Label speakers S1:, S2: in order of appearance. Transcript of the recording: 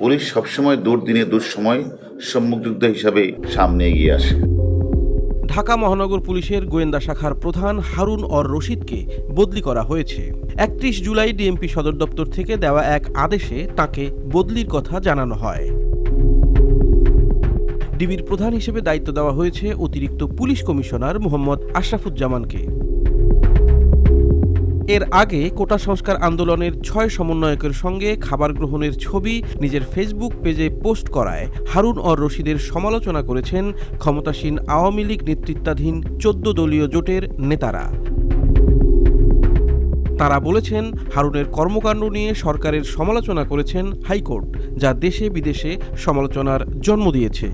S1: Police সবসময় দুর্দিনে দুঃসময় সম্মুখযোদ্ধা হিসাবে সামনে এগিয়ে আসে।
S2: ঢাকা মহানগর পুলিশের গোয়েন্দা শাখার প্রধান হারুন অর রশিদকে বদলি করা হয়েছে। ৩১ জুলাই ডিএমপি সদর দপ্তর থেকে দেওয়া এক আদেশে তাকে বদলির কথা জানানো হয়। ডিবির প্রধান হিসেবে দায়িত্ব দেওয়া হয়েছে অতিরিক্ত পুলিশ কমিশনার মোহাম্মদ আশরাফুজ্জামানকে। এর আগে কোটা সংস্কার আন্দোলনের ৬ সমন্বয়কের সঙ্গে খাবার গ্রহণের ছবি নিজের ফেসবুক পেজে পোস্ট করায় হারুন অর রশিদের সমালোচনা করেছেন ক্ষমতাসীন আওয়ামী লীগ নেতৃত্বাধীন ১৪ দলীয় জোটের নেতারা। তারা বলেছেন, হারুনের কর্মকাণ্ড নিয়ে সরকারের সমালোচনা করেছেন হাইকোর্ট, যা দেশে বিদেশে সমালোচনার জন্ম দিয়েছে।